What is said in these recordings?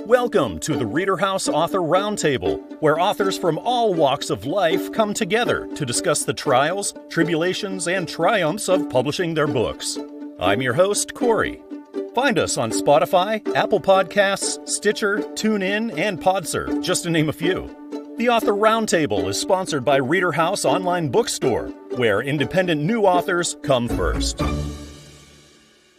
Welcome to the ReaderHouse Author Roundtable, where authors from all walks of life come together to discuss the trials, tribulations, and triumphs of publishing their books. I'm your host, Corey. Find us on Spotify, Apple Podcasts, Stitcher, TuneIn, and Podserve, just to name a few. The Author Roundtable is sponsored by ReaderHouse Online Bookstore, where independent new authors come first.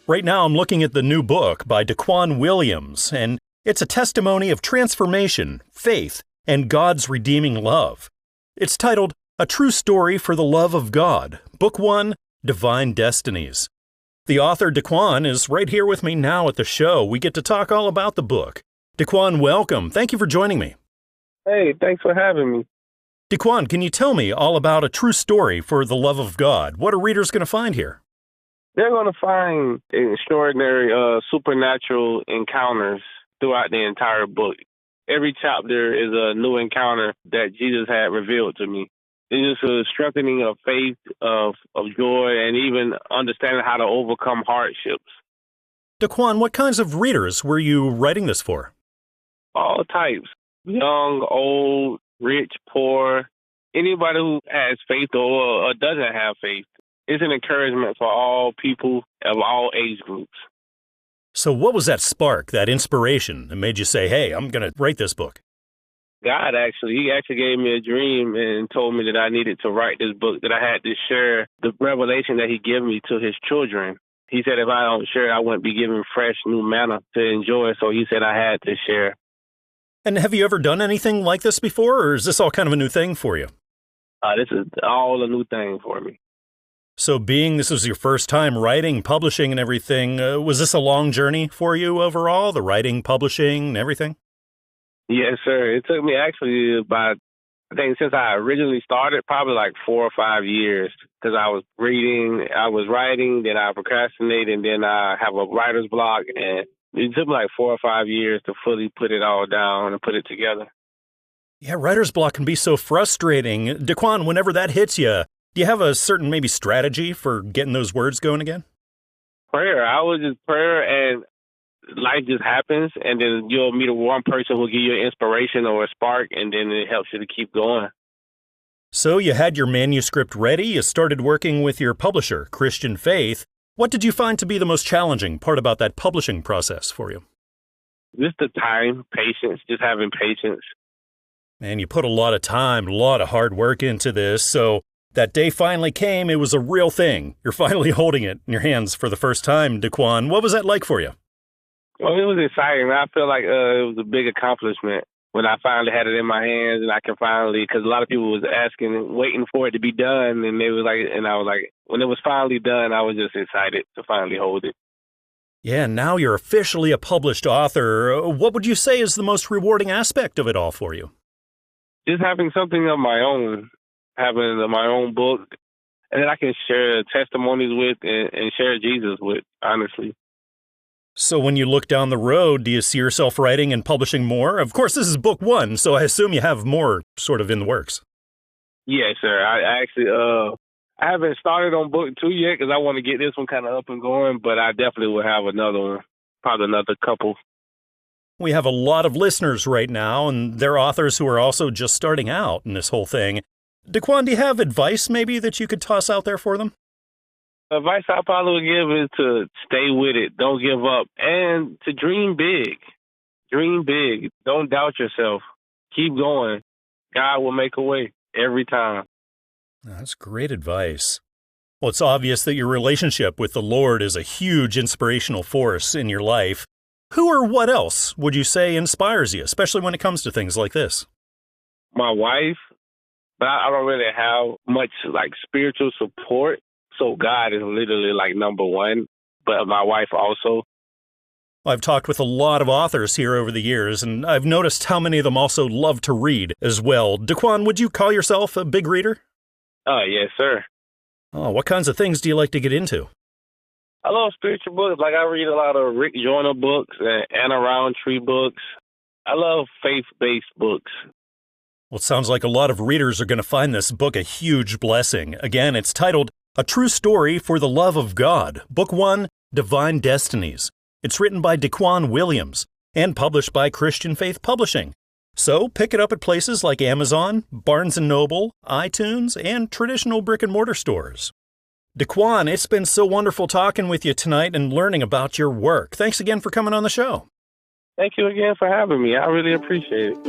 Right now I'm looking at the new book by Dequan Williams, and it's a testimony of transformation, faith, and God's redeeming love. It's titled A True Story for the Love of God, Book 1, Divine Destinies. The author, Dequan, is right here with me now at the show. We get to talk all about the book. Dequan, welcome. Thank you for joining me. Hey, thanks for having me. Dequan, can you tell me all about A True Story for the Love of God? What are readers going to find here? They're going to find extraordinary supernatural encounters throughout the entire book. Every chapter is a new encounter that Jesus had revealed to me. It's just a strengthening of faith, of joy, and even understanding how to overcome hardships. Dequan, what kinds of readers were you writing this for? All types. Young, old, rich, poor, anybody who has faith or doesn't have faith. It's an encouragement for all people of all age groups. So what was that spark, that inspiration that made you say, hey, I'm going to write this book? God he gave me a dream and told me that I needed to write this book, that I had to share the revelation that he gave me to his children. He said if I don't share, I wouldn't be given fresh new manna to enjoy. So he said I had to share. And have you ever done anything like this before, or is this all kind of a new thing for you? This is all a new thing for me. So being this was your first time writing, publishing, and everything, was this a long journey for you overall, the writing, publishing, and everything? Yes, sir. It took me actually about, I think since I originally started, probably like 4 or 5 years, because I was reading, I was writing, then I procrastinated, and then I have a writer's block, and it took me like 4 or 5 years to fully put it all down and put it together. Yeah, writer's block can be so frustrating. Dequan, whenever that hits you, do you have a certain maybe strategy for getting those words going again? Prayer. I was just prayer, and life just happens, and then you'll meet one person who'll give you an inspiration or a spark, and then it helps you to keep going. So you had your manuscript ready. You started working with your publisher, Christian Faith. What did you find to be the most challenging part about that publishing process for you? Just the time, patience, just having patience. Man, you put a lot of time, a lot of hard work into this, so that day finally came. It was a real thing. You're finally holding it in your hands for the first time, Dequan. What was that like for you? Well, it was exciting. I feel like it was a big accomplishment when I finally had it in my hands, and I can finally, because a lot of people was asking, waiting for it to be done, and they was like, and I was like, when it was finally done, I was just excited to finally hold it. Yeah, now you're officially a published author. What would you say is the most rewarding aspect of it all for you? Just having something of my own, having my own book, and then I can share testimonies with and share Jesus with, honestly. So when you look down the road, do you see yourself writing and publishing more? Of course, this is book 1, so I assume you have more sort of in the works. Yes, sir. I actually, I haven't started on book 2 yet because I want to get this one kind of up and going, but I definitely will have another one, probably another couple. We have a lot of listeners right now, and they're authors who are also just starting out in this whole thing. Dequan, do you have advice maybe that you could toss out there for them? Advice I probably would give is to stay with it, don't give up, and to dream big. Dream big. Don't doubt yourself. Keep going. God will make a way every time. That's great advice. Well, it's obvious that your relationship with the Lord is a huge inspirational force in your life. Who or what else would you say inspires you, especially when it comes to things like this? My wife, but I don't really have much like spiritual support. So God is literally like number one, but my wife also. I've talked with a lot of authors here over the years, and I've noticed how many of them also love to read as well. Dequan, would you call yourself a big reader? Yes, sir. Oh, what kinds of things do you like to get into? I love spiritual books. Like I read a lot of Rick Joyner books and Anna Roundtree books. I love faith-based books. Well, it sounds like a lot of readers are going to find this book a huge blessing. Again, it's titled A True Story for the Love of God, Book 1, Divine Destinies. It's written by Dequan Williams. and published by Christian Faith Publishing. So pick it up at places like Amazon, Barnes & Noble, iTunes, and traditional brick-and-mortar stores. Dequan, it's been so wonderful talking with you tonight and learning about your work. Thanks again for coming on the show. Thank you again for having me. I really appreciate it.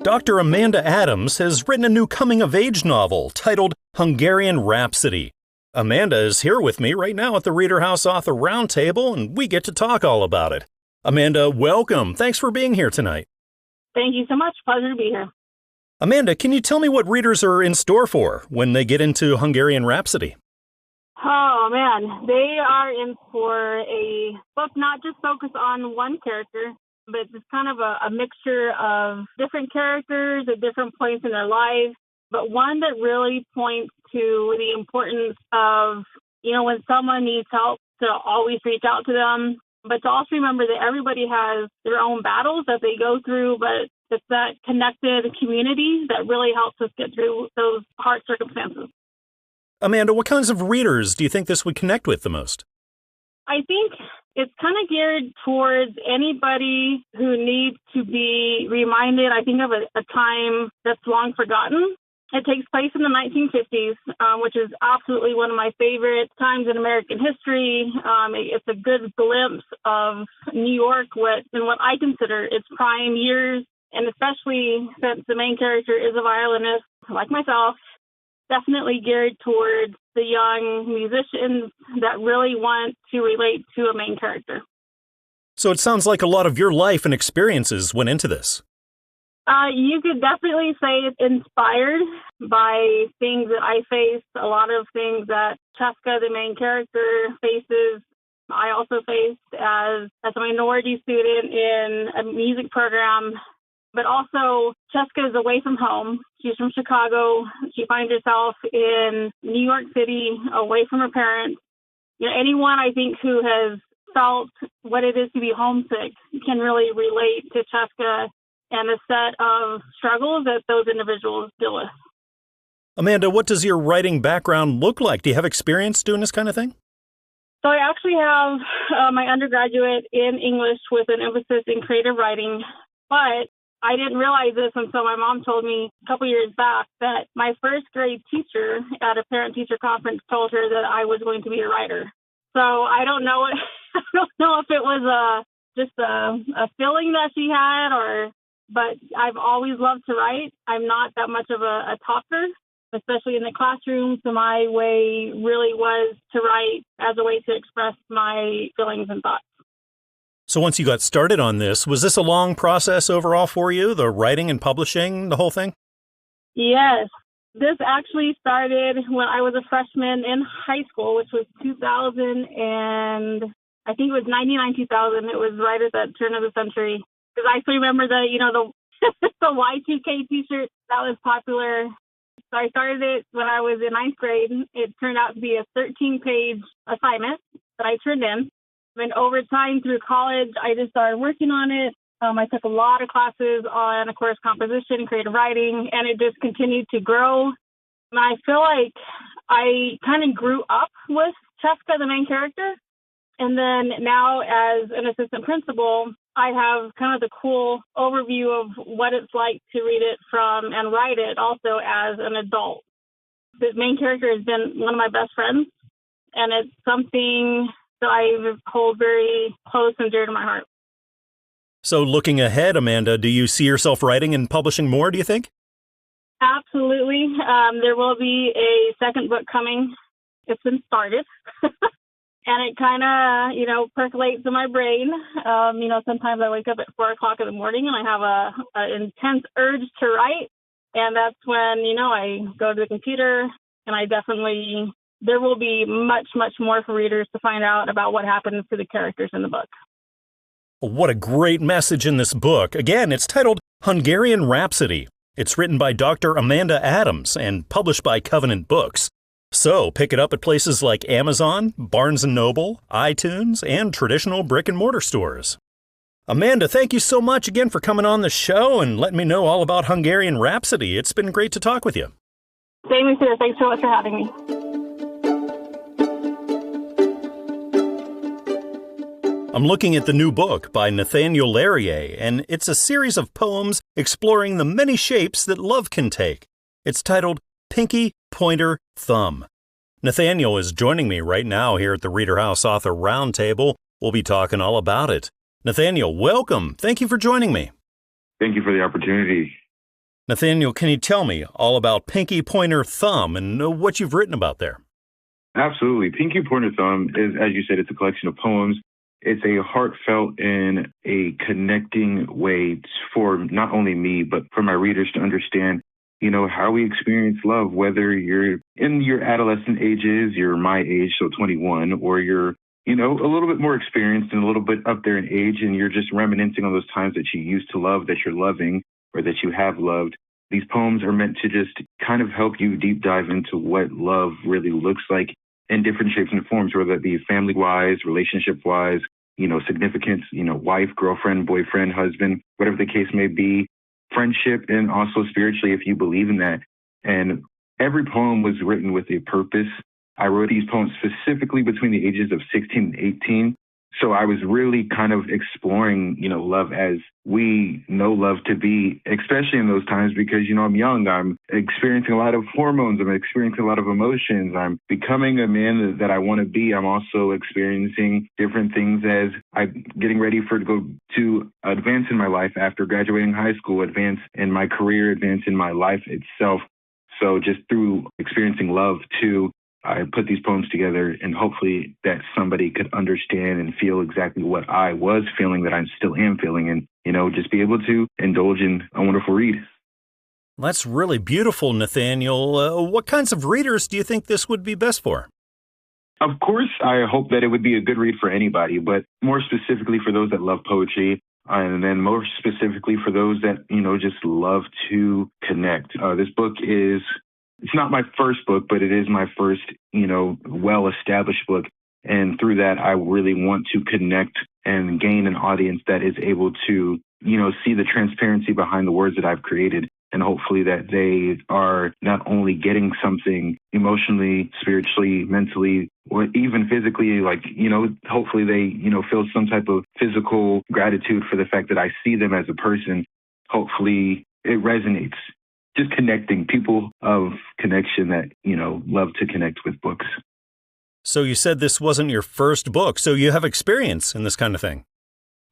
Dr. Amanda Adams has written a new coming-of-age novel titled Hungarian Rhapsody. Amanda is here with me right now at the ReaderHouse Author Roundtable, and we get to talk all about it. Amanda, welcome. Thanks for being here tonight. Thank you so much. Pleasure to be here. Amanda, can you tell me what readers are in store for when they get into Hungarian Rhapsody? Oh, man. They are in for a book not just focused on one character, but it's kind of a mixture of different characters at different points in their lives, but one that really points to the importance of, when someone needs help, to always reach out to them, but to also remember that everybody has their own battles that they go through, but it's that connected community that really helps us get through those hard circumstances. Amanda, what kinds of readers do you think this would connect with the most? I think it's kind of geared towards anybody who needs to be reminded, I think, of a time that's long forgotten. It takes place in the 1950s, which is absolutely one of my favorite times in American history. It's a good glimpse of New York, what I consider its prime years, and especially since the main character is a violinist, like myself, definitely geared towards the young musicians that really want to relate to a main character. So it sounds like a lot of your life and experiences went into this. You could definitely say it's inspired by things that I faced, a lot of things that Cheska, the main character, faces. I also faced as a minority student in a music program. But also, Cheska is away from home. She's from Chicago. She finds herself in New York City, away from her parents. Anyone, I think, who has felt what it is to be homesick can really relate to Cheska and a set of struggles that those individuals deal with. Amanda, what does your writing background look like? Do you have experience doing this kind of thing? So I actually have my undergraduate in English with an emphasis in creative writing, but I didn't realize this until my mom told me a couple years back that my first grade teacher at a parent-teacher conference told her that I was going to be a writer. So I don't know if it was just a feeling that she had, but I've always loved to write. I'm not that much of a talker, especially in the classroom. So my way really was to write as a way to express my feelings and thoughts. So once you got started on this, was this a long process overall for you, the writing and publishing, the whole thing? Yes. This actually started when I was a freshman in high school, which was 2000 and I think it was 99, 2000. It was right at that turn of the century. Because I still remember the Y2K t-shirt that was popular. So I started it when I was in ninth grade. It turned out to be a 13-page assignment that I turned in. And over time through college, I just started working on it. I took a lot of classes on, of course, composition, creative writing, and it just continued to grow. And I feel like I kind of grew up with Cheska, the main character. And then now as an assistant principal, I have kind of the cool overview of what it's like to read it from and write it also as an adult. The main character has been one of my best friends, and it's something that I hold very close and dear to my heart. So looking ahead, Amanda, do you see yourself writing and publishing more, do you think? Absolutely. There will be a second book coming. It's been started. And it kind of, percolates in my brain. Sometimes I wake up at 4 o'clock in the morning and I have an intense urge to write. And that's when, I go to the computer and there will be much, much more for readers to find out about what happens to the characters in the book. What a great message in this book. Again, it's titled Hungarian Rhapsody. It's written by Dr. Amanda Adams and published by Covenant Books. So pick it up at places like Amazon, Barnes & Noble, iTunes, and traditional brick-and-mortar stores. Amanda, thank you so much again for coming on the show and letting me know all about Hungarian Rhapsody. It's been great to talk with you. Same here. Thanks so much for having me. I'm looking at the new book by Nathaniel Larrieu, and it's a series of poems exploring the many shapes that love can take. It's titled Pinky, Pointer, Thumb. Nathaniel is joining me right now here at the ReaderHouse Author Roundtable. We'll be talking all about it. Nathaniel, welcome. Thank you for joining me. Thank you for the opportunity. Nathaniel, can you tell me all about Pinky, Pointer, Thumb and what you've written about there? Absolutely. Pinky, Pointer, Thumb is, as you said, it's a collection of poems. It's a heartfelt and a connecting way for not only me, but for my readers to understand, how we experience love, whether you're in your adolescent ages, you're my age, so 21, or you're, a little bit more experienced and a little bit up there in age, and you're just reminiscing on those times that you used to love, that you're loving, or that you have loved. These poems are meant to just kind of help you deep dive into what love really looks like in different shapes and forms, whether it be family-wise, relationship-wise, significance, wife, girlfriend, boyfriend, husband, whatever the case may be, friendship, and also spiritually, if you believe in that. And every poem was written with a purpose. I wrote these poems specifically between the ages of 16 and 18. So I was really kind of exploring, love as we know love to be, especially in those times because, I'm young. I'm experiencing a lot of hormones. I'm experiencing a lot of emotions. I'm becoming a man that I want to be. I'm also experiencing different things as I'm getting ready to go to advance in my life after graduating high school, advance in my career, advance in my life itself. So just through experiencing love too, I put these poems together and hopefully that somebody could understand and feel exactly what I was feeling, that I still am feeling, and, just be able to indulge in a wonderful read. That's really beautiful, Nathaniel. What kinds of readers do you think this would be best for? Of course, I hope that it would be a good read for anybody, but more specifically for those that love poetry, and then more specifically for those that, just love to connect. This book it's not my first book, but it is my first, well-established book. And through that, I really want to connect and gain an audience that is able to, see the transparency behind the words that I've created. And hopefully that they are not only getting something emotionally, spiritually, mentally, or even physically, hopefully they, feel some type of physical gratitude for the fact that I see them as a person. Hopefully it resonates. Just connecting people of connection that, love to connect with books. So you said this wasn't your first book, so you have experience in this kind of thing.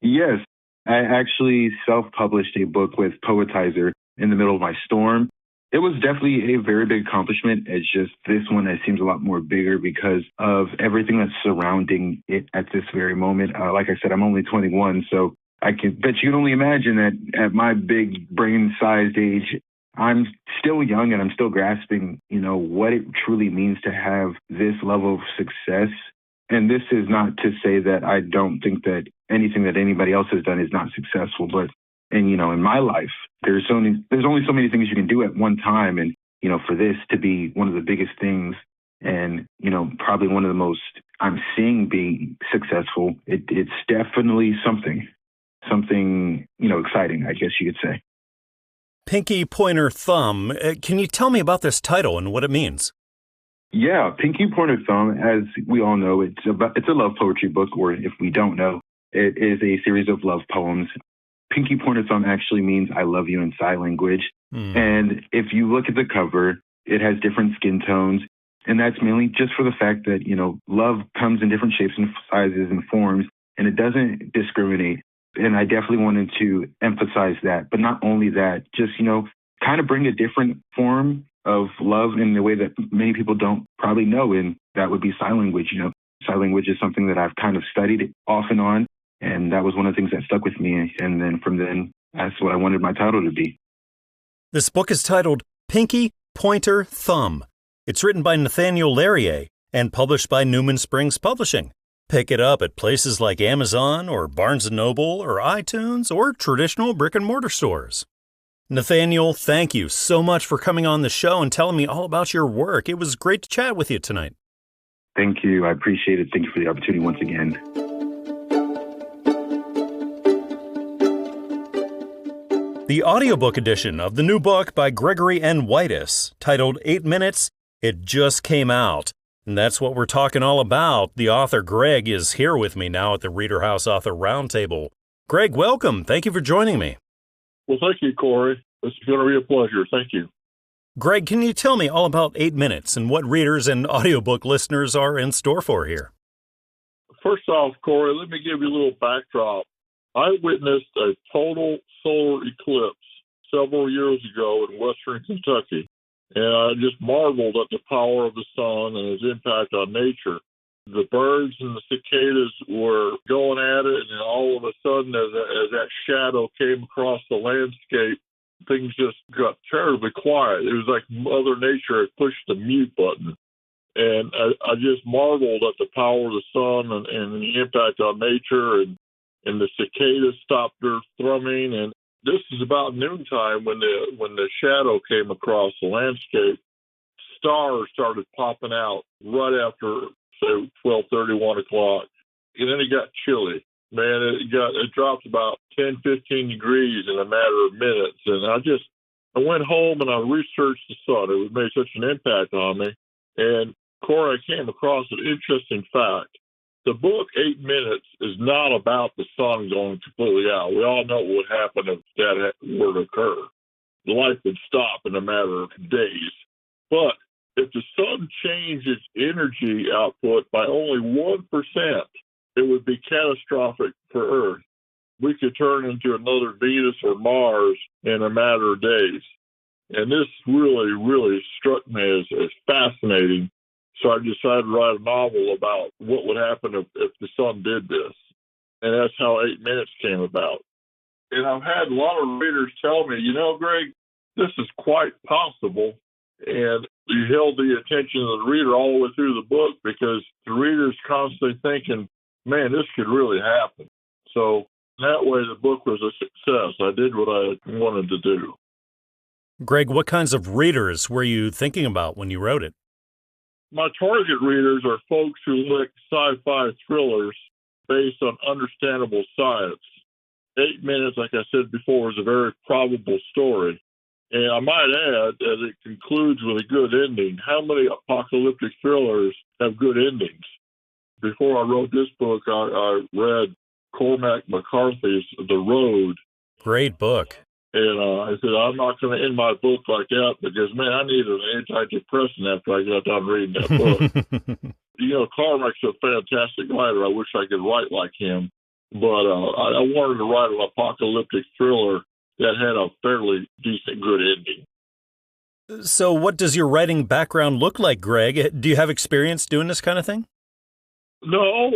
Yes. I actually self-published a book with Poetizer in the middle of my storm. It was definitely a very big accomplishment. It's just this one that seems a lot more bigger because of everything that's surrounding it at this very moment. Like I said, I'm only 21, so but you can only imagine that at my big brain-sized age, I'm still young and I'm still grasping, what it truly means to have this level of success. And this is not to say that I don't think that anything that anybody else has done is not successful, but, in my life, there's only so many things you can do at one time. And, for this to be one of the biggest things and, probably one of the most I'm seeing being successful, it's definitely something, exciting, I guess you could say. Pinky, Pointer, Thumb. Can you tell me about this title and what it means? Yeah, Pinky, Pointer, Thumb, as we all know, it's a love poetry book, or if we don't know, it is a series of love poems. Pinky, Pointer, Thumb actually means I love you in sign language. And if you look at the cover, it has different skin tones. And that's mainly just for the fact that, love comes in different shapes and sizes and forms, and it doesn't discriminate. And I definitely wanted to emphasize that. But not only that, just, kind of bring a different form of love in the way that many people don't probably know. And that would be sign language. Sign language is something that I've kind of studied off and on. And that was one of the things that stuck with me. And then from then, that's what I wanted my title to be. This book is titled Pinky, Pointer, Thumb. It's written by Nathaniel Larrieu and published by Newman Springs Publishing. Pick it up at places like Amazon or Barnes & Noble or iTunes or traditional brick-and-mortar stores. Nathaniel, thank you so much for coming on the show and telling me all about your work. It was great to chat with you tonight. Thank you. I appreciate it. Thank you for the opportunity once again. The audiobook edition of the new book by Gregory N. Whitis, titled 8 Minutes, it just came out. And that's what we're talking all about. The author Greg is here with me now at the ReaderHouse Author Roundtable. Greg, welcome. Thank you for joining me. Well, thank you, Corey. It's going to be a pleasure. Thank you. Greg, can you tell me all about 8 Minutes and what readers and audiobook listeners are in store for here? First off, Corey, let me give you a little backdrop. I witnessed a total solar eclipse several years ago in western Kentucky, and I just marveled at the power of the sun and its impact on nature. The birds and the cicadas were going at it, and then all of a sudden, as that shadow came across the landscape, things just got terribly quiet. It was like Mother Nature had pushed the mute button. And I just marveled at the power of the sun and the impact on nature, and the cicadas stopped their thrumming. And this is about noontime when the shadow came across the landscape. Stars started popping out right after, say, 12:30, 1 o'clock. And then it got chilly. Man, it dropped about 10, 15 degrees in a matter of minutes. And I went home and I researched the sun. It made such an impact on me. And Corey, I came across an interesting fact. The book, 8 Minutes, is not about the sun going completely out. We all know what would happen if that were to occur. The life would stop in a matter of days. But if the sun changed its energy output by only 1%, it would be catastrophic for Earth. We could turn into another Venus or Mars in a matter of days. And this really, really struck me as fascinating. So I decided to write a novel about what would happen if the sun did this. And that's how 8 Minutes came about. And I've had a lot of readers tell me, Greg, this is quite possible. And you held the attention of the reader all the way through the book because the reader's constantly thinking, man, this could really happen. So that way the book was a success. I did what I wanted to do. Greg, what kinds of readers were you thinking about when you wrote it? My target readers are folks who like sci-fi thrillers based on understandable science. 8 Minutes, like I said before, is a very probable story. And I might add that it concludes with a good ending. How many apocalyptic thrillers have good endings? Before I wrote this book, I read Cormac McCarthy's The Road. Great book. And I said, I'm not going to end my book like that because, man, I needed an antidepressant after I got done reading that book. Cormac's a fantastic writer. I wish I could write like him. But I wanted to write an apocalyptic thriller that had a fairly decent, good ending. So what does your writing background look like, Greg? Do you have experience doing this kind of thing? No.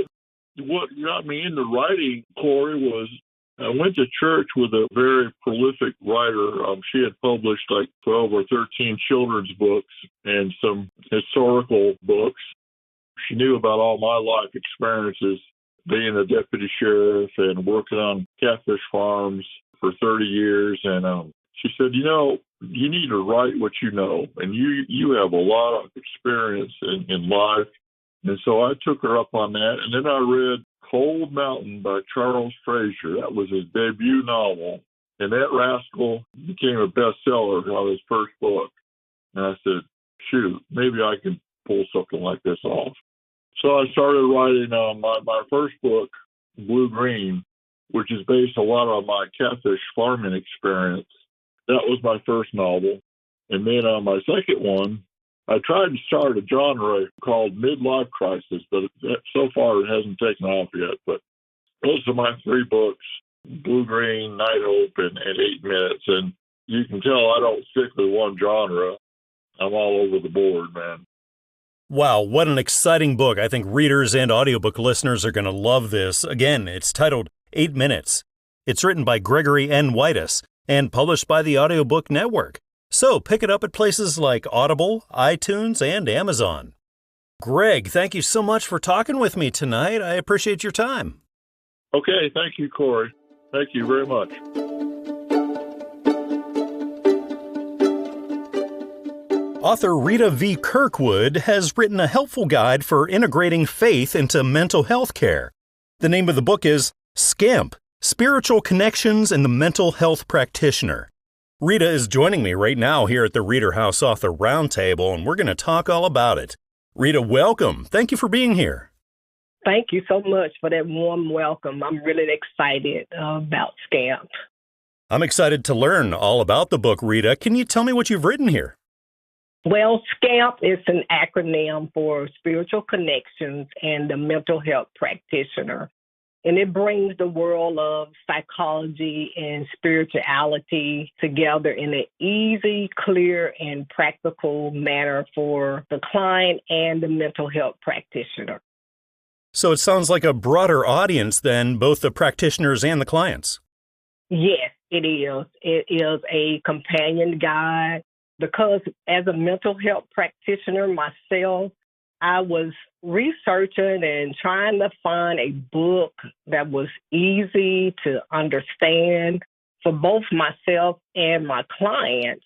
What got me into writing, Corey, was I went to church with a very prolific writer. She had published like 12 or 13 children's books and some historical books. She knew about all my life experiences, being a deputy sheriff and working on catfish farms for 30 years. And she said, you need to write what you know, and you have a lot of experience in life. And so I took her up on that. And then I read Cold Mountain by Charles Frazier. That was his debut novel. And that rascal became a bestseller on his first book. And I said, shoot, maybe I can pull something like this off. So I started writing my first book, Blue Green, which is based a lot on my catfish farming experience. That was my first novel. And then on my second one, I tried to start a genre called Midlife Crisis, but so far it hasn't taken off yet. But those are my 3 books, Blue Green, Night Hope, and 8 Minutes. And you can tell I don't stick with one genre. I'm all over the board, man. Wow, what an exciting book. I think readers and audiobook listeners are going to love this. Again, it's titled 8 Minutes. It's written by Gregory N. Whitis and published by the Audiobook Network. So pick it up at places like Audible, iTunes, and Amazon. Greg, thank you so much for talking with me tonight. I appreciate your time. Okay, thank you, Corey. Thank you very much. Author Reda V. Kirkwood has written a helpful guide for integrating faith into mental health care. The name of the book is SCAMP, Spiritual Connections in the Mental Health Practitioner. Reda is joining me right now here at the ReaderHouse Author Roundtable, and we're going to talk all about it. Reda, welcome. Thank you for being here. Thank you so much for that warm welcome. I'm really excited about Scamp. I'm excited to learn all about the book, Reda. Can you tell me what you've written here? Well, SCAMP is an acronym for Spiritual Connections and the Mental Health Practitioner. And it brings the world of psychology and spirituality together in an easy, clear, and practical manner for the client and the mental health practitioner. So it sounds like a broader audience than both the practitioners and the clients. Yes, it is. It is a companion guide because as a mental health practitioner myself, I was researching and trying to find a book that was easy to understand for both myself and my clients.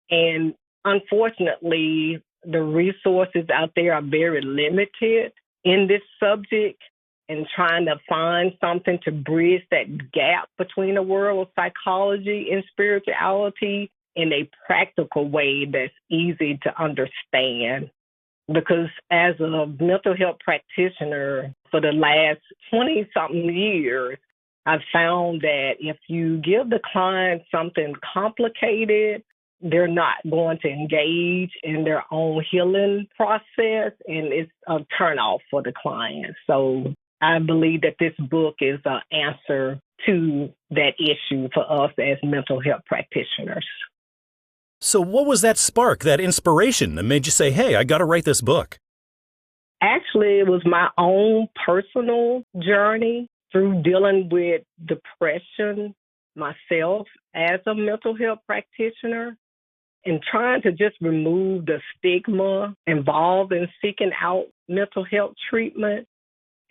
And unfortunately, the resources out there are very limited in this subject, and trying to find something to bridge that gap between the world of psychology and spirituality in a practical way that's easy to understand. Because as a mental health practitioner for the last 20-something years, I've found that if you give the client something complicated, they're not going to engage in their own healing process, and it's a turnoff for the client. So I believe that this book is an answer to that issue for us as mental health practitioners. So what was that spark, that inspiration that made you say, hey, I got to write this book? Actually, it was my own personal journey through dealing with depression myself as a mental health practitioner and trying to just remove the stigma involved in seeking out mental health treatment.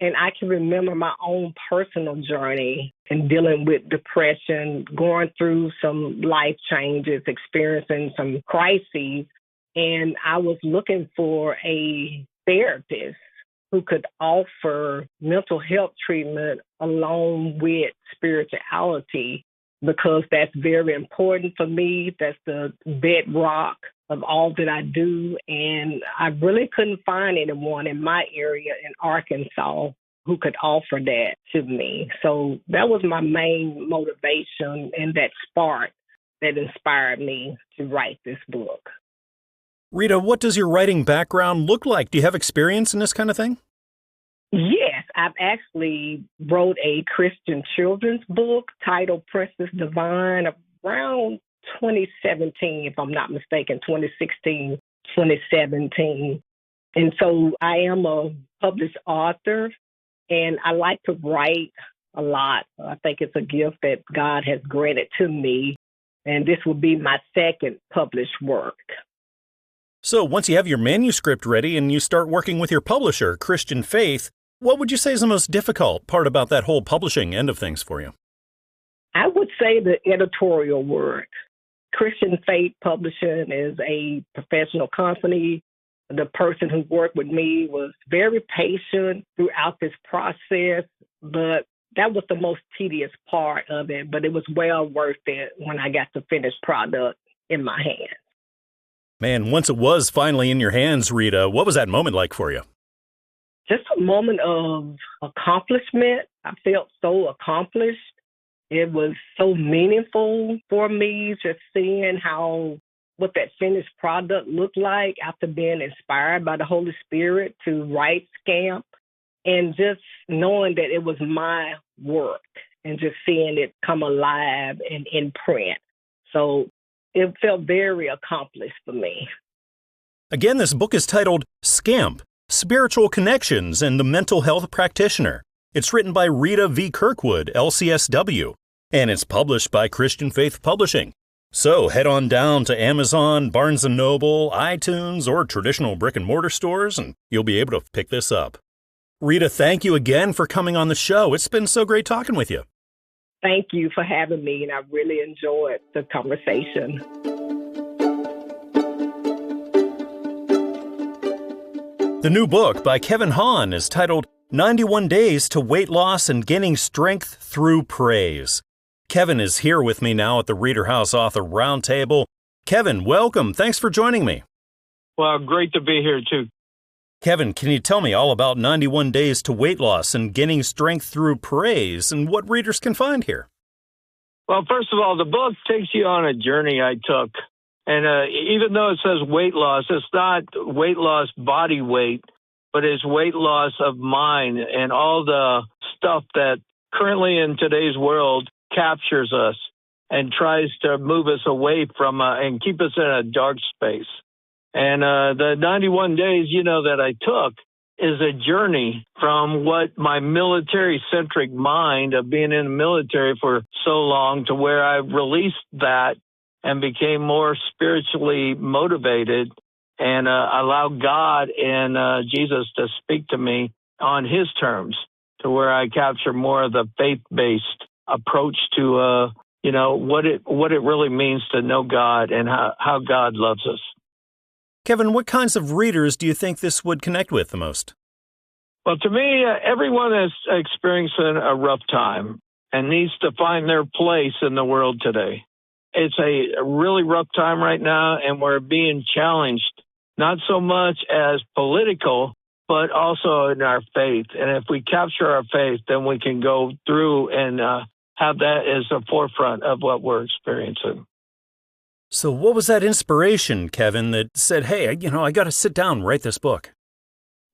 And I can remember my own personal journey in dealing with depression, going through some life changes, experiencing some crises. And I was looking for a therapist who could offer mental health treatment along with spirituality, because that's very important for me. That's the bedrock of all that I do. And I really couldn't find anyone in my area in Arkansas who could offer that to me. So that was my main motivation and that spark that inspired me to write this book. Reda, what does your writing background look like? Do you have experience in this kind of thing? Yes, I've actually wrote a Christian children's book titled Princess Divine around 2017, if I'm not mistaken, 2016, 2017. And so I am a published author, and I like to write a lot. I think it's a gift that God has granted to me, and this will be my second published work. So once you have your manuscript ready and you start working with your publisher, Christian Faith, what would you say is the most difficult part about that whole publishing end of things for you? I would say the editorial work. Christian Faith Publishing is a professional company. The person who worked with me was very patient throughout this process, but that was the most tedious part of it. But it was well worth it when I got the finished product in my hands. Man, once it was finally in your hands, Reda, what was that moment like for you? Just a moment of accomplishment. I felt so accomplished. It was so meaningful for me just seeing what that finished product looked like after being inspired by the Holy Spirit to write Scamp, and just knowing that it was my work and just seeing it come alive and in print. So it felt very accomplished for me. Again, this book is titled Scamp, Spiritual Connections and the Mental Health Practitioner. It's written by Reda V. Kirkwood, LCSW, and it's published by Christian Faith Publishing. So head on down to Amazon, Barnes & Noble, iTunes, or traditional brick-and-mortar stores, and you'll be able to pick this up. Reda, thank you again for coming on the show. It's been so great talking with you. Thank you for having me, and I really enjoyed the conversation. The new book by Kevin Haun is titled 91 Days to Weight Loss and Gaining Strength Through Praise. Kevin is here with me now at the ReaderHouse Author Roundtable. Kevin, welcome. Thanks for joining me. Well, great to be here, too. Kevin, can you tell me all about 91 Days to Weight Loss and Gaining Strength Through Praise and what readers can find here? Well, first of all, the book takes you on a journey I took. And even though it says weight loss, it's not weight loss body weight, but it's weight loss of mind and all the stuff that currently in today's world captures us and tries to move us away from and keep us in a dark space. And the 91 days, that I took is a journey from what my military-centric mind of being in the military for so long to where I released that and became more spiritually motivated and allowed God and Jesus to speak to me on his terms to where I capture more of the faith-based approach to, what it really means to know God and how God loves us. Kevin, what kinds of readers do you think this would connect with the most? Well, to me, everyone is experiencing a rough time and needs to find their place in the world today. It's a really rough time right now, and we're being challenged, not so much as political, but also in our faith. And if we capture our faith, then we can go through and have that as the forefront of what we're experiencing. So what was that inspiration, Kevin, that said, hey, I got to sit down and write this book?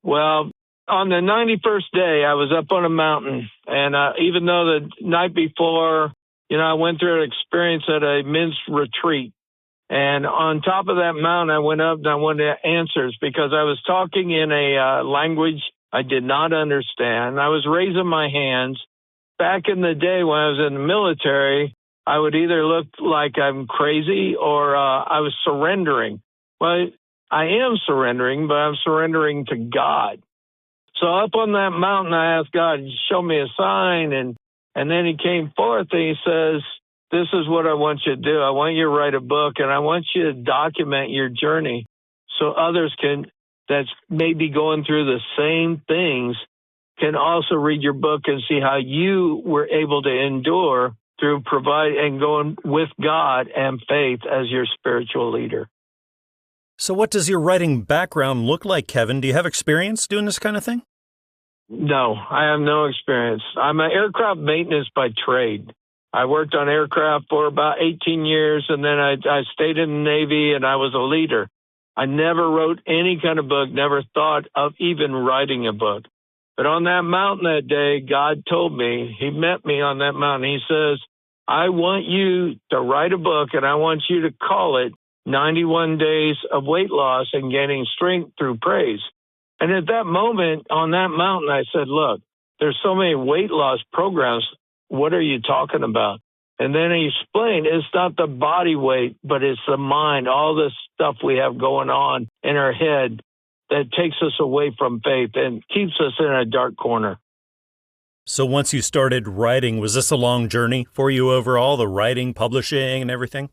Well, on the 91st day, I was up on a mountain. And even though the night before, I went through an experience at a men's retreat. And on top of that mountain, I went up and I wanted answers because I was talking in a language I did not understand. I was raising my hands. Back in the day when I was in the military, I would either look like I'm crazy or I was surrendering. Well, I am surrendering, but I'm surrendering to God. So up on that mountain, I asked God to show me a sign. And then he came forth and he says, this is what I want you to do. I want you to write a book and I want you to document your journey so others that's maybe going through the same things can also read your book and see how you were able to endure through going with God and faith as your spiritual leader. So what does your writing background look like, Kevin? Do you have experience doing this kind of thing? No, I have no experience. I'm an aircraft maintenance by trade. I worked on aircraft for about 18 years, and then I stayed in the Navy, and I was a leader. I never wrote any kind of book, never thought of even writing a book. But on that mountain that day, God told me, he met me on that mountain. He says, I want you to write a book, and I want you to call it 91 Days of Weight Loss and Gaining Strength Through Praise. And at that moment on that mountain, I said, look, there's so many weight loss programs. What are you talking about? And then he explained it's not the body weight, but it's the mind, all this stuff we have going on in our head that takes us away from faith and keeps us in a dark corner. So once you started writing, was this a long journey for you overall, the writing, publishing, and everything?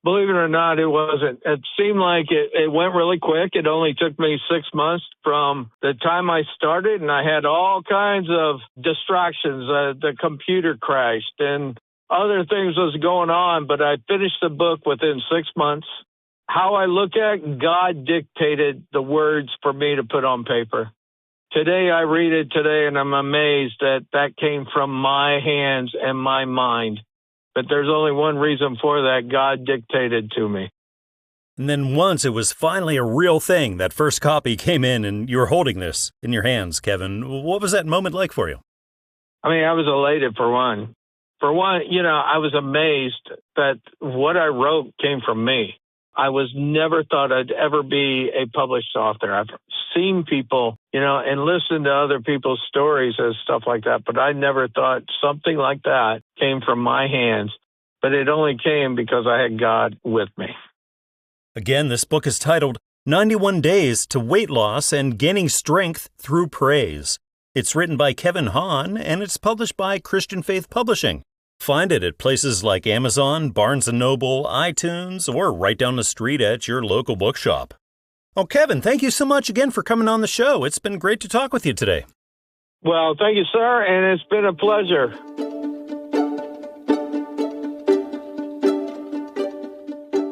Believe it or not, it wasn't. It seemed like it went really quick. It only took me 6 months from the time I started, and I had all kinds of distractions. The computer crashed, and other things was going on, but I finished the book within 6 months. How I look at God dictated the words for me to put on paper. Today, I read it today, and I'm amazed that came from my hands and my mind. But there's only one reason for that. God dictated to me. And then once it was finally a real thing, that first copy came in and you were holding this in your hands, Kevin. What was that moment like for you? I mean, I was elated for one. For one, I was amazed that what I wrote came from me. I never thought I'd ever be a published author. I've seen people, and listened to other people's stories and stuff like that, but I never thought something like that came from my hands. But it only came because I had God with me. Again, this book is titled 91 Days to Weight Loss and Gaining Strength Through Praise. It's written by Kevin Haun, and it's published by Christian Faith Publishing. Find it at places like Amazon, Barnes & Noble, iTunes, or right down the street at your local bookshop. Oh, Kevin, thank you so much again for coming on the show. It's been great to talk with you today. Well, thank you, sir, and it's been a pleasure.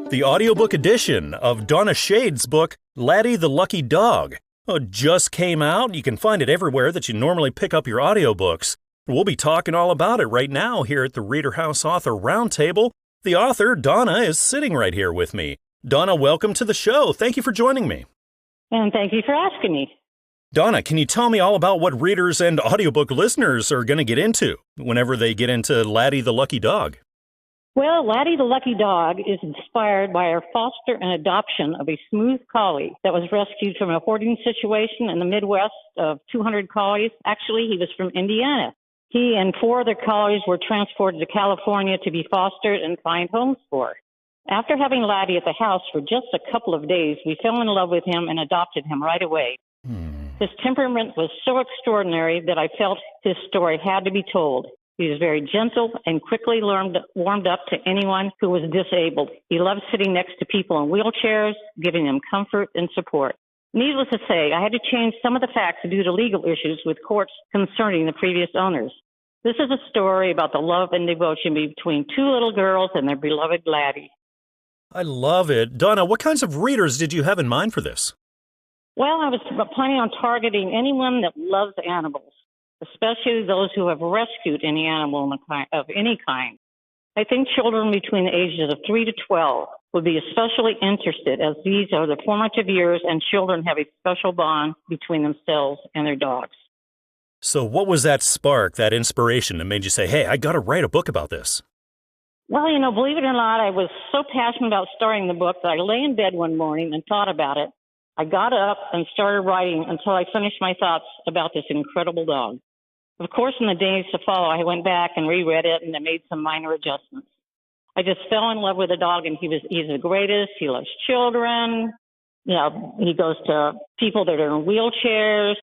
The audiobook edition of Donna Shade's book, Laddie the Lucky Dog, Oh, it just came out. You can find it everywhere that you normally pick up your audiobooks. We'll be talking all about it right now here at the ReaderHouse Author Roundtable. The author, Donna, is sitting right here with me. Donna, welcome to the show. Thank you for joining me. And thank you for asking me. Donna, can you tell me all about what readers and audiobook listeners are going to get into whenever they get into Laddie the Lucky Dog? Well, Laddie the Lucky Dog is inspired by our foster and adoption of a smooth collie that was rescued from a hoarding situation in the Midwest of 200 collies. Actually, he was from Indiana. He and 4 other collies were transported to California to be fostered and find homes for. After having Laddie at the house for just a couple of days, we fell in love with him and adopted him right away. His temperament was so extraordinary that I felt his story had to be told. He was very gentle and quickly warmed up to anyone who was disabled. He loved sitting next to people in wheelchairs, giving them comfort and support. Needless to say, I had to change some of the facts due to legal issues with courts concerning the previous owners. This is a story about the love and devotion between 2 little girls and their beloved Laddie. I love it. Donna, what kinds of readers did you have in mind for this? Well, I was planning on targeting anyone that loves animals, especially those who have rescued any animal of any kind. I think children between the ages of 3 to 12 would be especially interested, as these are the formative years and children have a special bond between themselves and their dogs. So what was that spark, that inspiration that made you say, hey, I got to write a book about this? Well, believe it or not, I was so passionate about starting the book that I lay in bed one morning and thought about it. I got up and started writing until I finished my thoughts about this incredible dog. Of course, in the days to follow, I went back and reread it and I made some minor adjustments. I just fell in love with the dog, and he's the greatest. He loves children. He goes to people that are in wheelchairs.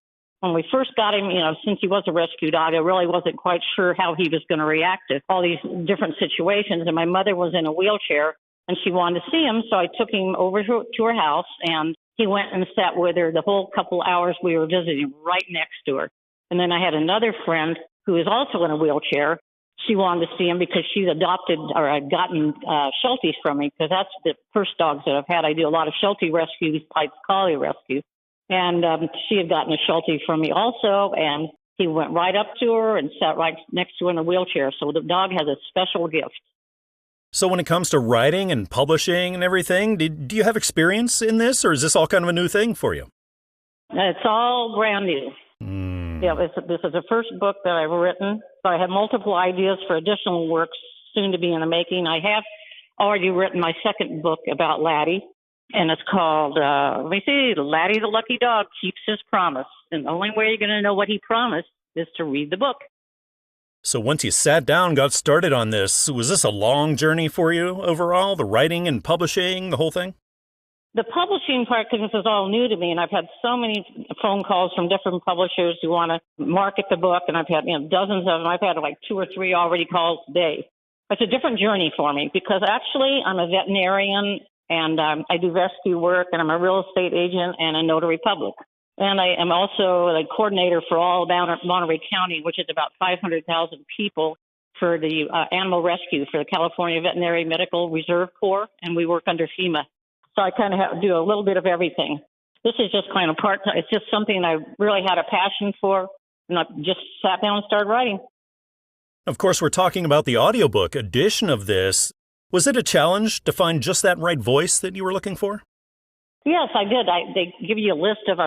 When we first got him, since he was a rescue dog, I really wasn't quite sure how he was going to react to all these different situations. And my mother was in a wheelchair, and she wanted to see him, so I took him over to her house, and he went and sat with her the whole couple hours we were visiting right next to her. And then I had another friend who is also in a wheelchair. She wanted to see him because she's adopted or had gotten Shelties from me, because that's the first dogs that I've had. I do a lot of Sheltie rescues, type collie rescue. And she had gotten a Sheltie from me also, and he went right up to her and sat right next to her in a wheelchair. So the dog has a special gift. So when it comes to writing and publishing and everything, do you have experience in this, or is this all kind of a new thing for you? It's all brand new. Yeah, this is the first book that I've written. So I have multiple ideas for additional works soon to be in the making. I have already written my second book about Laddie, and it's called, Laddie the Lucky Dog Keeps His Promise. And the only way you're going to know what he promised is to read the book. So once you sat down, got started on this, was this a long journey for you overall, the writing and publishing, the whole thing? The publishing part, because this is all new to me, and I've had so many phone calls from different publishers who want to market the book, and I've had dozens of them. I've had like 2 or 3 already calls today. It's a different journey for me because actually I'm a veterinarian, and I do rescue work, and I'm a real estate agent and a notary public. And I am also the coordinator for all of Monterey County, which is about 500,000 people, for the animal rescue for the California Veterinary Medical Reserve Corps, and we work under FEMA. So I kind of have to do a little bit of everything. This is just kind of part-time. It's just something I really had a passion for, and I just sat down and started writing. Of course, we're talking about the audiobook edition of this. Was it a challenge to find just that right voice that you were looking for? Yes, I did. They give you a list of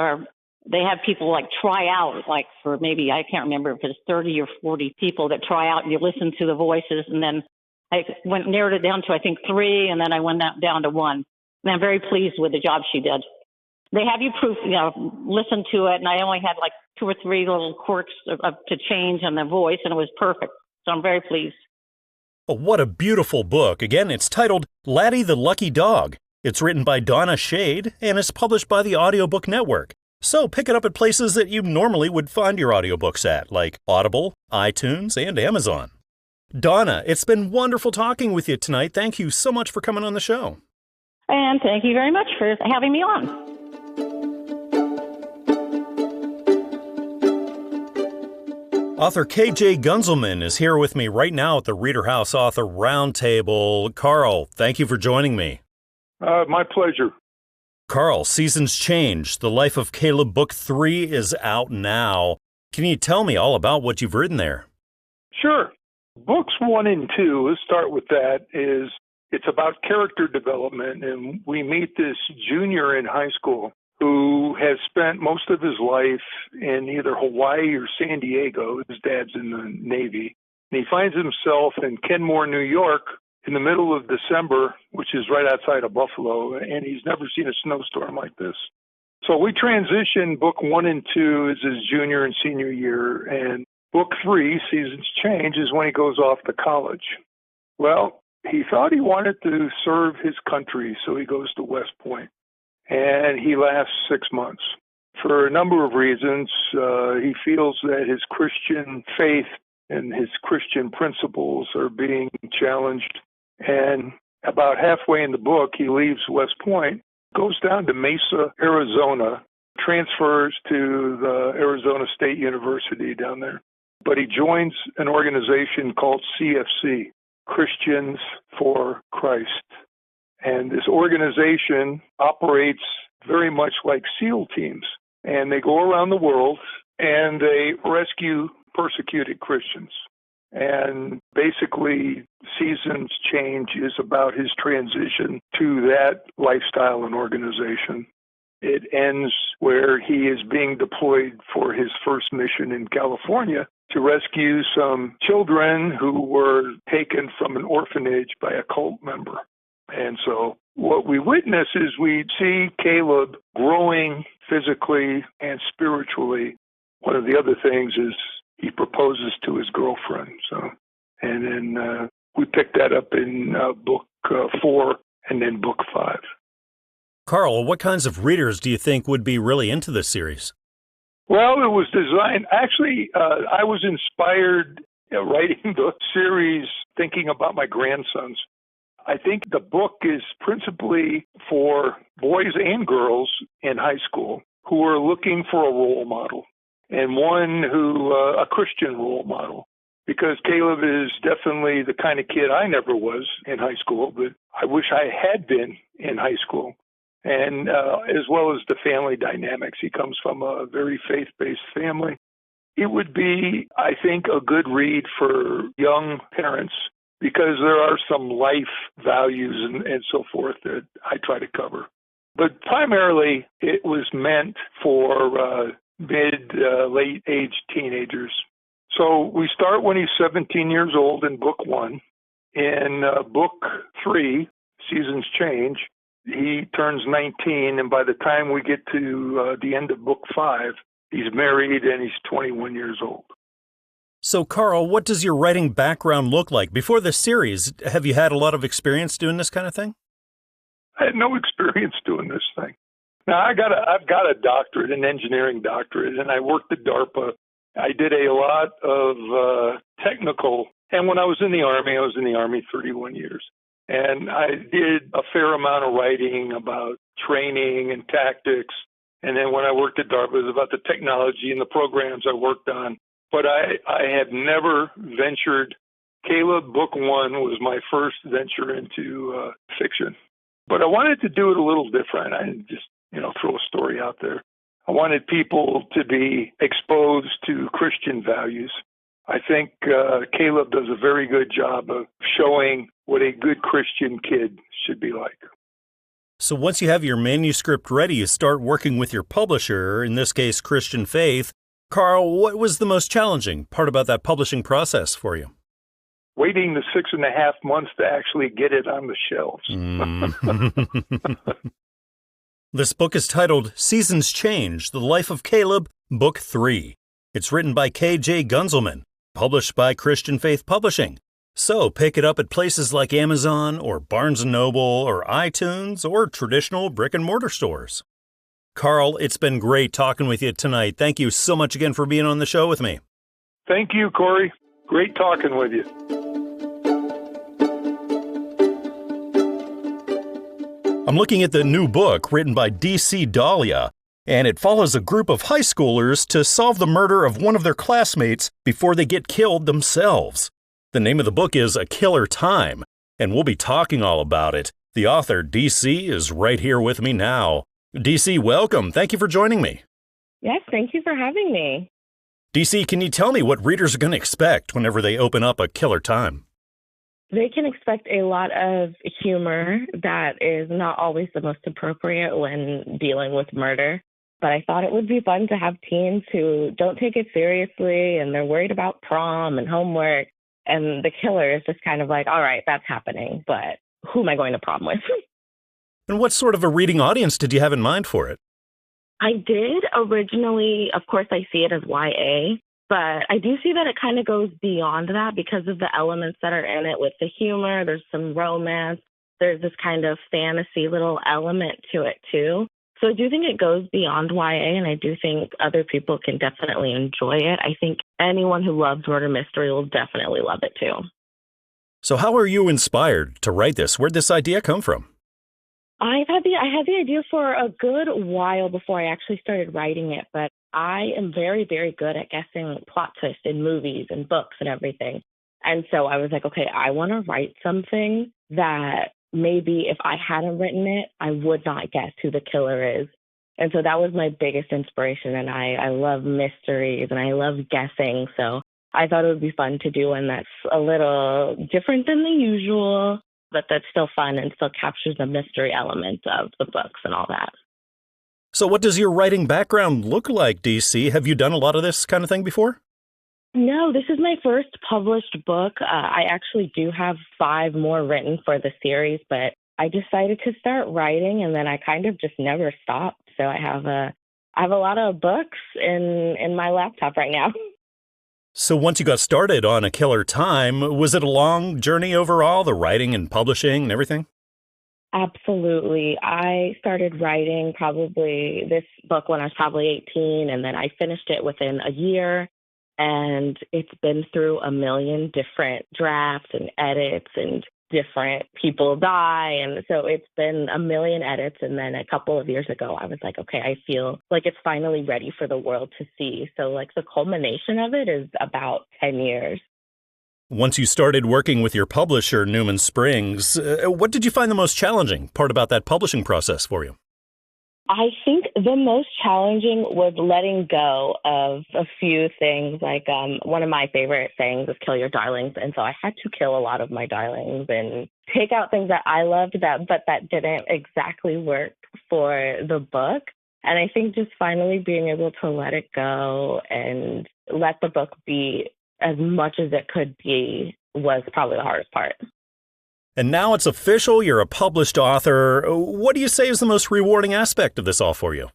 they have people like try out, like for maybe, I can't remember if it's 30 or 40 people that try out, and you listen to the voices, and then I narrowed it down to, I think, 3, and then I went down to 1. And I'm very pleased with the job she did. They have you listen to it, and I only had like 2 or 3 little quirks to change on the voice, and it was perfect. So I'm very pleased. Oh, what a beautiful book. Again, it's titled Laddie the Lucky Dog. It's written by Donna Shade, and it's published by the Audiobook Network. So pick it up at places that you normally would find your audiobooks at, like Audible, iTunes, and Amazon. Donna, it's been wonderful talking with you tonight. Thank you so much for coming on the show. And thank you very much for having me on. Author K.J. Gunzelman is here with me right now at the ReaderHouse Author Roundtable. Carl, thank you for joining me. My pleasure. Carl, Seasons Change, The Life of Caleb, Book 3 is out now. Can you tell me all about what you've written there? Sure. Books 1 and 2, let's start with that, it's about character development, and we meet this junior in high school who has spent most of his life in either Hawaii or San Diego. His dad's in the Navy. And he finds himself in Kenmore, New York, in the middle of December, which is right outside of Buffalo, and he's never seen a snowstorm like this. So we transition Book 1 and 2 is his junior and senior year, and Book 3, Seasons Change, is when he goes off to college. Well, he thought he wanted to serve his country, so he goes to West Point, and he lasts 6 months. For a number of reasons, he feels that his Christian faith and his Christian principles are being challenged. And about halfway in the book, he leaves West Point, goes down to Mesa, Arizona, transfers to the Arizona State University down there. But he joins an organization called CFC, Christians for Christ. And this organization operates very much like SEAL teams. And they go around the world and they rescue persecuted Christians. And basically, Seasons Change is about his transition to that lifestyle and organization. It ends where he is being deployed for his first mission in California to rescue some children who were taken from an orphanage by a cult member. And so what we witness is we see Caleb growing physically and spiritually. One of the other things is he proposes to his girlfriend. And then we pick that up in Book 4 and then Book 5. Carl, what kinds of readers do you think would be really into this series? Well, it was designed, actually, I was inspired writing the series thinking about my grandsons. I think the book is principally for boys and girls in high school who are looking for a role model, and one who, a Christian role model, because Caleb is definitely the kind of kid I never was in high school, but I wish I had been in high school. And as well as the family dynamics. He comes from a very faith-based family. It would be, I think, a good read for young parents because there are some life values and so forth that I try to cover. But primarily, it was meant for late age teenagers. So we start when he's 17 years old in Book 1. In Book 3, Seasons Change, he turns 19, and by the time we get to the end of Book 5, he's married and he's 21 years old. So, Carl, what does your writing background look like? Before this series, have you had a lot of experience doing this kind of thing? I had no experience doing this thing. Now, I've got a doctorate, an engineering doctorate, and I worked at DARPA. I did a lot of technical, and when I was in the Army 31 years. And I did a fair amount of writing about training and tactics. And then when I worked at DARPA, it was about the technology and the programs I worked on. But I have never ventured. Caleb, Book 1 was my first venture into fiction. But I wanted to do it a little different. I didn't just, throw a story out there. I wanted people to be exposed to Christian values. I think Caleb does a very good job of showing what a good Christian kid should be like. So once you have your manuscript ready, you start working with your publisher, in this case, Christian Faith. Carl, what was the most challenging part about that publishing process for you? Waiting the 6.5 months to actually get it on the shelves. This book is titled Seasons Change, The Life of Caleb, Book 3. It's written by K.J. Gunzelman, published by Christian Faith Publishing. So pick it up at places like Amazon or Barnes & Noble or iTunes or traditional brick-and-mortar stores. Carl, it's been great talking with you tonight. Thank you so much again for being on the show with me. Thank you, Corey. Great talking with you. I'm looking at the new book written by D.C. Dahlia, and it follows a group of high schoolers to solve the murder of one of their classmates before they get killed themselves. The name of the book is A Killer Time, and we'll be talking all about it. The author, D.C., is right here with me now. DC, welcome. Thank you for joining me. Yes, thank you for having me. DC, can you tell me what readers are going to expect whenever they open up A Killer Time? They can expect a lot of humor that is not always the most appropriate when dealing with murder. But I thought it would be fun to have teens who don't take it seriously and they're worried about prom and homework. And the killer is just kind of like, all right, that's happening, but who am I going to prom with? And what sort of a reading audience did you have in mind for it? I did originally, of course, I see it as YA, but I do see that it kind of goes beyond that because of the elements that are in it with the humor. There's some romance. There's this kind of fantasy little element to it, too. So I do think it goes beyond YA, and I do think other people can definitely enjoy it. I think anyone who loves murder mystery will definitely love it, too. So how are you inspired to write this? Where'd this idea come from? I had the idea for a good while before I actually started writing it, but I am very, very good at guessing plot twists in movies and books and everything. And so I was like, okay, I want to write something that maybe if I hadn't written it, I would not guess who the killer is. And so that was my biggest inspiration. And I love mysteries and I love guessing. So I thought it would be fun to do one that's a little different than the usual, but that's still fun and still captures the mystery element of the books and all that. So what does your writing background look like, DC? Have you done a lot of this kind of thing before? No, this is my first published book. I actually do have 5 more written for the series, but I decided to start writing and then I kind of just never stopped. So I have a lot of books in my laptop right now. So once you got started on A Killer Time, was it a long journey overall, the writing and publishing and everything? Absolutely. I started writing probably this book when I was probably 18, and then I finished it within a year. And it's been through a million different drafts and edits and different people die. And so it's been a million edits. And then a couple of years ago, I was like, okay, I feel like it's finally ready for the world to see. So like the culmination of it is about 10 years. Once you started working with your publisher, Newman Springs, what did you find the most challenging part about that publishing process for you? I think the most challenging was letting go of a few things. Like one of my favorite things is kill your darlings. And so I had to kill a lot of my darlings and take out things that I loved but that didn't exactly work for the book. And I think just finally being able to let it go and let the book be as much as it could be was probably the hardest part. And now it's official, you're a published author. What do you say is the most rewarding aspect of this all for you?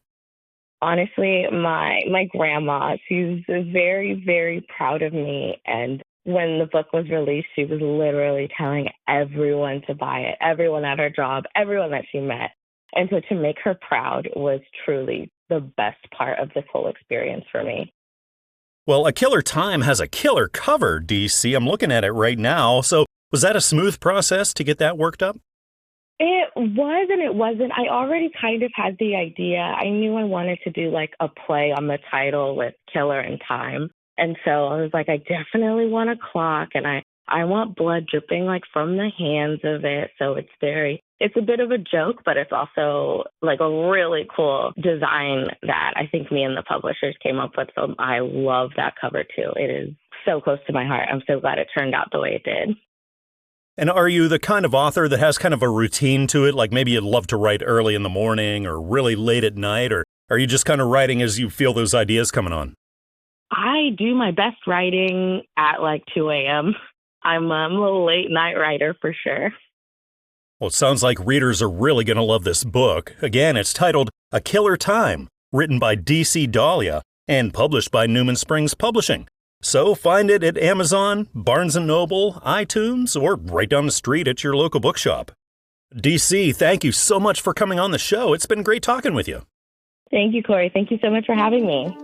Honestly, my grandma, she's very, very proud of me. And when the book was released, she was literally telling everyone to buy it, everyone at her job, everyone that she met. And so to make her proud was truly the best part of this whole experience for me. Well, A Killer Time has a killer cover, DC. I'm looking at it right now. So was that a smooth process to get that worked up? It was and it wasn't. I already kind of had the idea. I knew I wanted to do like a play on the title with Killer and Time. And so I was like, I definitely want a clock and I want blood dripping like from the hands of it. So it's a bit of a joke, but it's also like a really cool design that I think me and the publishers came up with. So I love that cover too. It is so close to my heart. I'm so glad it turned out the way it did. And are you the kind of author that has kind of a routine to it? Like maybe you'd love to write early in the morning or really late at night? Or are you just kind of writing as you feel those ideas coming on? I do my best writing at like 2 a.m. I'm a little late night writer for sure. Well, it sounds like readers are really going to love this book. Again, it's titled A Killer Time, written by DC Dahlia and published by Newman Springs Publishing. So find it at Amazon, Barnes & Noble, iTunes, or right down the street at your local bookshop. DC, thank you so much for coming on the show. It's been great talking with you. Thank you, Corey. Thank you so much for having me.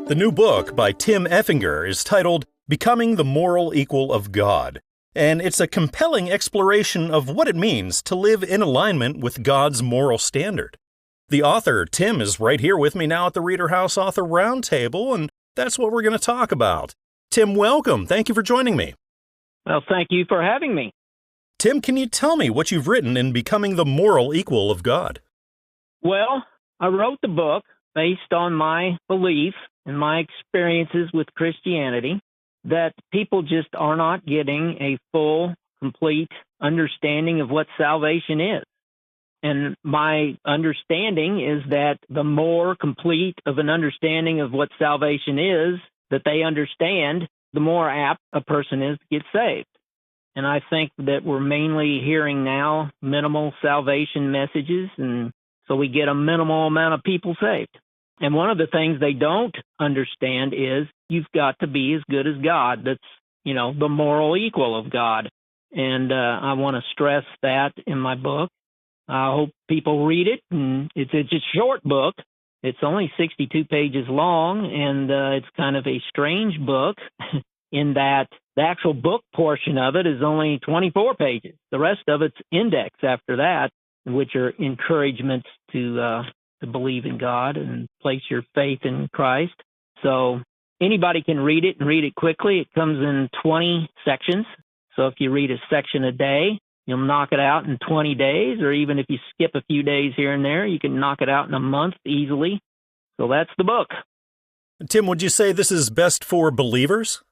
The new book by Tim Effinger is titled Becoming the Moral Equal of God, and it's a compelling exploration of what it means to live in alignment with God's moral standard. The author, Tim, is right here with me now at the ReaderHouse Author Roundtable, and that's what we're going to talk about. Tim, welcome. Thank you for joining me. Well, thank you for having me. Tim, can you tell me what you've written in Becoming the Moral Equal of God? Well, I wrote the book based on my belief and my experiences with Christianity that people just are not getting a full, complete understanding of what salvation is. And my understanding is that the more complete of an understanding of what salvation is that they understand, the more apt a person is to get saved. And I think that we're mainly hearing now minimal salvation messages, and so we get a minimal amount of people saved. And one of the things they don't understand is you've got to be as good as God. That's, the moral equal of God. And I want to stress that in my book. I hope people read it. And it's a short book. It's only 62 pages long, and it's kind of a strange book in that the actual book portion of it is only 24 pages. The rest of it's index after that, which are encouragements to believe in God and place your faith in Christ. So anybody can read it and read it quickly. It comes in 20 sections. So if you read a section a day, you'll knock it out in 20 days, or even if you skip a few days here and there, you can knock it out in a month easily. So that's the book. Tim, would you say this is best for believers?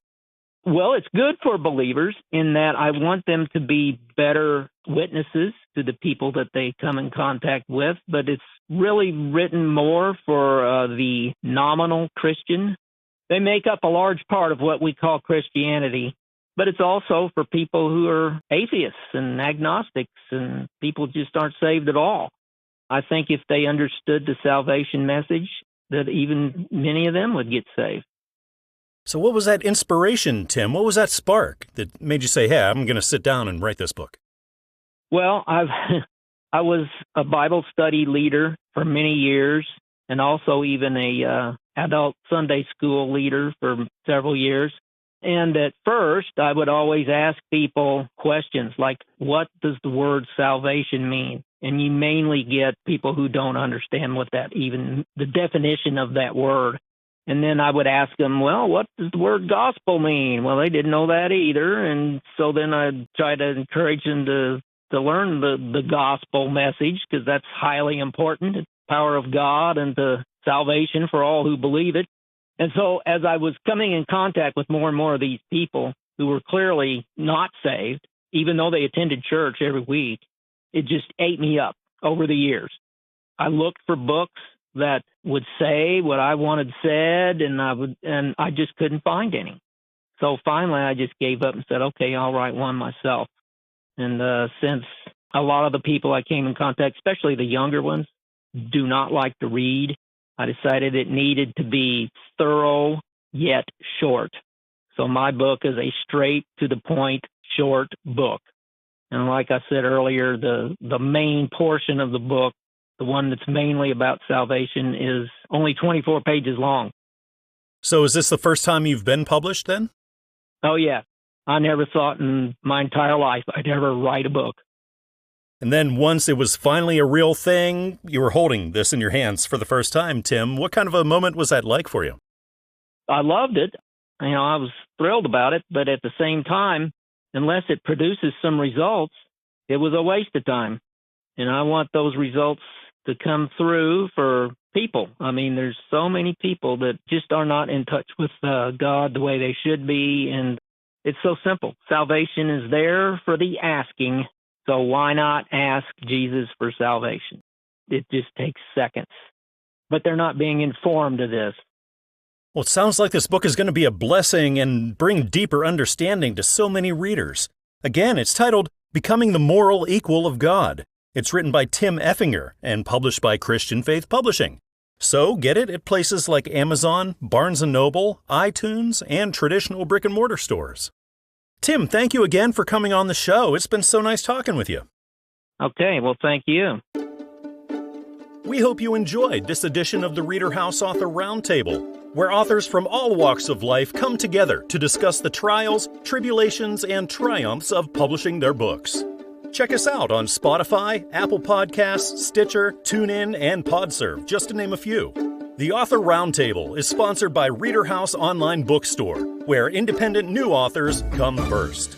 Well, it's good for believers in that I want them to be better witnesses to the people that they come in contact with, but it's really written more for the nominal Christian. They make up a large part of what we call Christianity, but it's also for people who are atheists and agnostics and people just aren't saved at all. I think if they understood the salvation message, that even many of them would get saved. So what was that inspiration, Tim? What was that spark that made you say, hey, I'm going to sit down and write this book? Well, I was a Bible study leader for many years, and also even a adult Sunday school leader for several years. And at first, I would always ask people questions like, what does the word salvation mean? And you mainly get people who don't understand what that even, the definition of that word. And then I would ask them, well, what does the word gospel mean? Well, they didn't know that either. And so then I'd try to encourage them to learn the gospel message, because that's highly important, the power of God and the salvation for all who believe it. And so as I was coming in contact with more and more of these people who were clearly not saved, even though they attended church every week, it just ate me up over the years. I looked for books that would say what I wanted said, and I just couldn't find any. So finally, I just gave up and said, okay, I'll write one myself. And since a lot of the people I came in contact, especially the younger ones, do not like to read, I decided it needed to be thorough yet short. So my book is a straight to the point short book. And like I said earlier, the main portion of the book, the one that's mainly about salvation, is only 24 pages long. So is this the first time you've been published then? Oh, yeah. I never thought in my entire life I'd ever write a book. And then once it was finally a real thing, you were holding this in your hands for the first time, Tim. What kind of a moment was that like for you? I loved it. I was thrilled about it, but at the same time, unless it produces some results, it was a waste of time. And I want those results to come through for people. I mean, there's so many people that just are not in touch with God the way they should be. And it's so simple. Salvation is there for the asking. So why not ask Jesus for salvation? It just takes seconds. But they're not being informed of this. Well, it sounds like this book is going to be a blessing and bring deeper understanding to so many readers. Again, it's titled Becoming the Moral Equal of God. It's written by Tim Effinger and published by Christian Faith Publishing. So get it at places like Amazon, Barnes & Noble, iTunes, and traditional brick-and-mortar stores. Tim, thank you again for coming on the show. It's been so nice talking with you. Okay, well, thank you. We hope you enjoyed this edition of the ReaderHouse Author Roundtable, where authors from all walks of life come together to discuss the trials, tribulations, and triumphs of publishing their books. Check us out on Spotify, Apple Podcasts, Stitcher, TuneIn, and PodServe, just to name a few. The Author Roundtable is sponsored by ReaderHouse Online Bookstore, where independent new authors come first.